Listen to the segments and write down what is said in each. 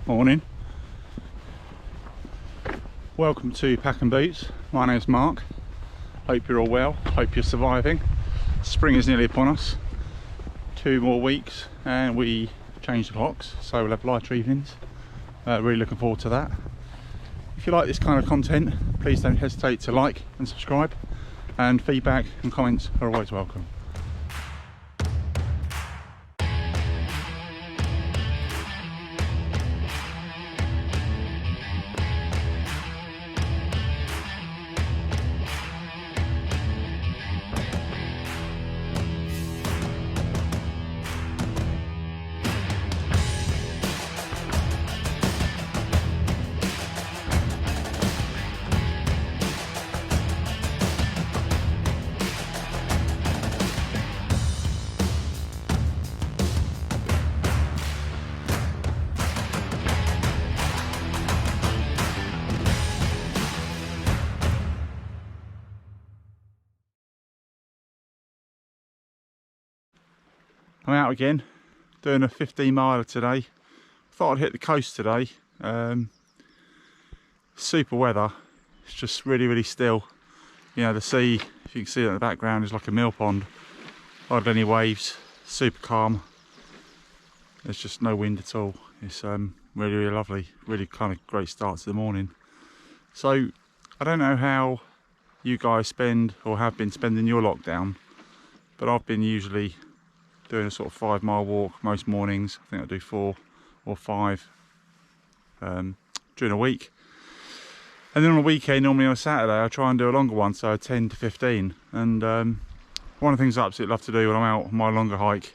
Morning. Welcome to Pack and Boots. My name's Mark. Hope you're all well. Hope you're surviving. Spring is nearly upon us. 2 more weeks and we change the clocks, so we'll have lighter evenings. Really looking forward to that. If you like this kind of content, please don't hesitate to like and subscribe, and feedback and comments are always welcome. I'm out again, doing a 15 miler today. Thought I'd hit the coast today. Super weather. It's just really still. You know, the sea, if you can see it in the background, is like a mill pond. Hardly any waves, super calm. There's just no wind at all. It's really lovely. Really kind of great start to the morning. So I don't know how you guys spend or have been spending your lockdown, but I've been usually doing a sort of 5 mile walk most mornings. I think I do 4 or 5 during a week. And then on a weekend, normally on a Saturday, I try and do a longer one, so 10 to 15. And one of the things I absolutely love to do when I'm out on my longer hike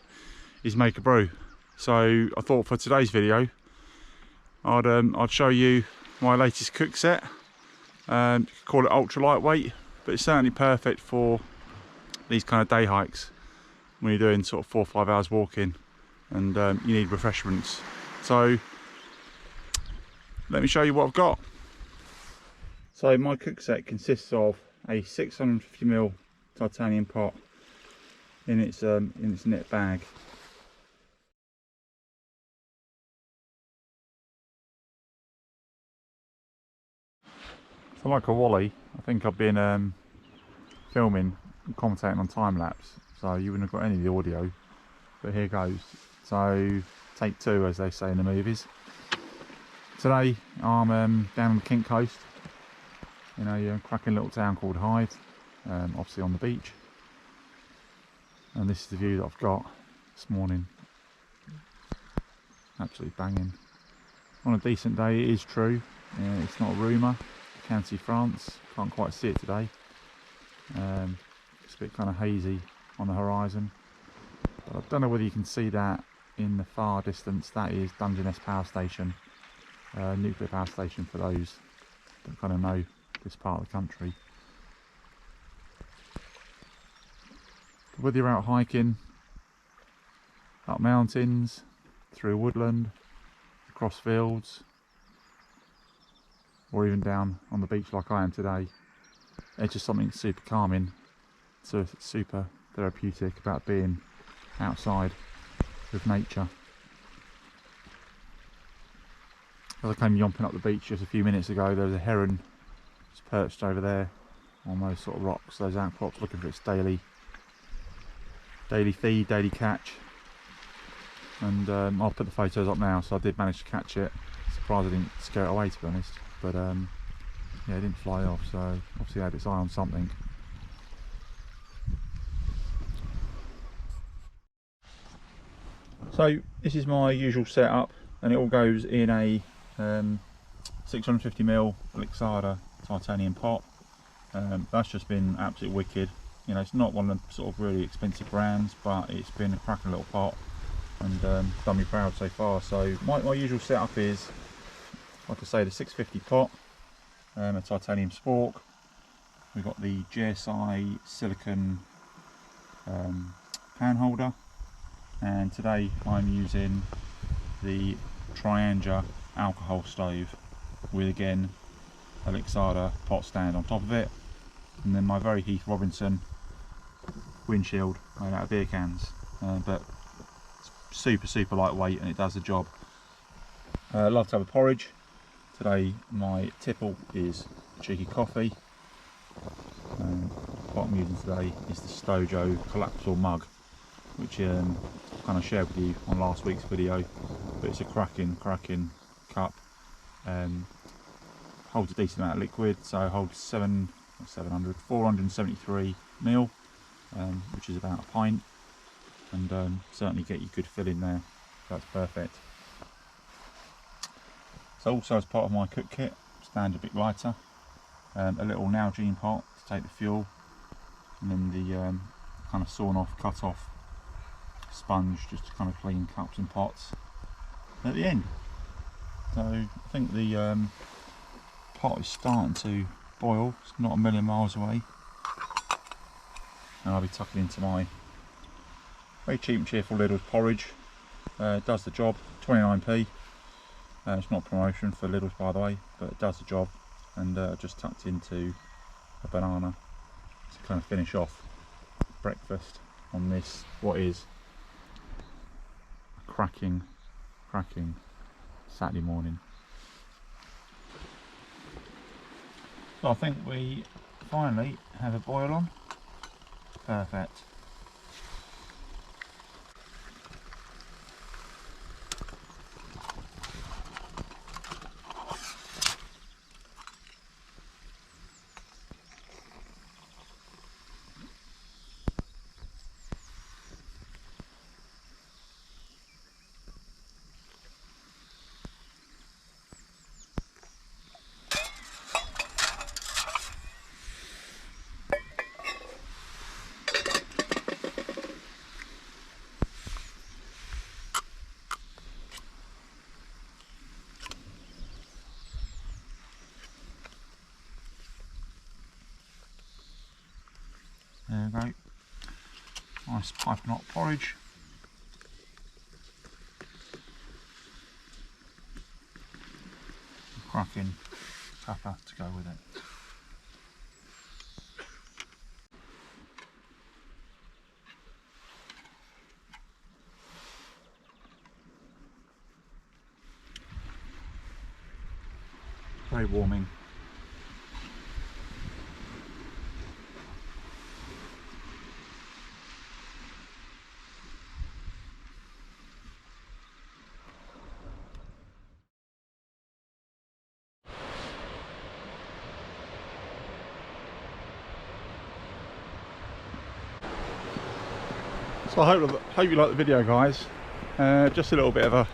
is make a brew. So I thought for today's video, I'd show you my latest cook set. You could call it ultra lightweight, but it's certainly perfect for these kind of day hikes, when you're doing sort of 4 or 5 hours walking and you need refreshments. So let me show you what I've got. So my cook set consists of a 650ml titanium pot in its knit bag. So like a Wally, I think I've been filming and commentating on time lapse, so you wouldn't have got any of the audio, but here goes. So take 2, as they say in the movies. Today I'm down on the Kent coast, in a cracking little town called Hyde, obviously on the beach, and this is the view that I've got this morning. Absolutely banging. On a decent day, it is true, it's not a rumour. You can see France, can't quite see it today. It's a bit kind of hazy on the horizon, but I don't know whether you can see that in the far distance. That is Dungeness Power Station, nuclear power station for those that kind of know this part of the country. But whether you're out hiking, up mountains, through woodland, across fields, or even down on the beach like I am today, it's just something super calming, so super therapeutic about being outside with nature. As I came yomping up the beach just a few minutes ago, there was a heron just perched over there on those sort of rocks, those outcrops, looking for its daily feed, daily catch. And I'll put the photos up now. So I did manage to catch it. Surprised I didn't scare it away, to be honest, but yeah, it didn't fly off, so obviously it had its eye on something. So this is my usual setup, and it all goes in a 650ml Lixada titanium pot. That's just been absolutely wicked. You know, it's not one of the sort of really expensive brands, but it's been a cracking little pot and done me proud so far. So my usual setup is, like I say, the 650 pot, a titanium spork. We've got the GSI silicon pan holder, and today I'm using the Trangia alcohol stove with, again, a Lixada pot stand on top of it, and then my very Heath Robinson windshield made out of beer cans, but it's super lightweight and it does the job. Love to have a porridge. Today my tipple is cheeky coffee. What I'm using today is the Stojo collapsible mug, which I kind of shared with you on last week's video, but it's a cracking cup. Holds a decent amount of liquid, so it holds 473 ml, which is about a pint, and certainly get you good fill in there. That's perfect. So also as part of my cook kit, standard big lighter, a little Nalgene pot to take the fuel, and then the kind of sawn off, cut off sponge just to kind of clean cups and pots at the end. So I think the pot is starting to boil. It's not a million miles away, and I'll be tucking into my very cheap and cheerful Lidl's porridge. It does the job. 29p. It's not a promotion for Lidl's, by the way, but it does the job. And just tucked into a banana to kind of finish off breakfast on this, what is a cracking Saturday morning. So I think we finally have a boil on. Perfect. There we go. Nice piping hot porridge. Cracking cuppa to go with it. Very warming. So I hope you like the video, guys. Just a little bit of a,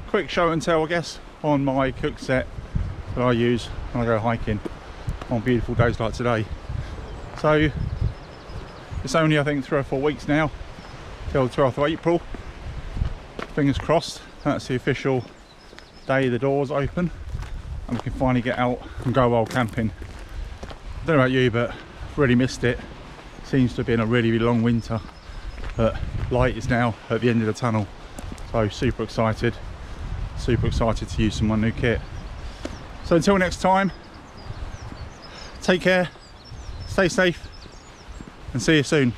quick show and tell, I guess, on my cook set that I use when I go hiking on beautiful days like today. So it's only, I think, 3 or 4 weeks now till the 12th of April. Fingers crossed, that's the official day the doors open and we can finally get out and go wild camping. I don't know about you, but I've really missed it. Seems to have been a really long winter, but light is now at the end of the tunnel, so super excited to use some of my new kit. So until next time, take care, stay safe, and see you soon.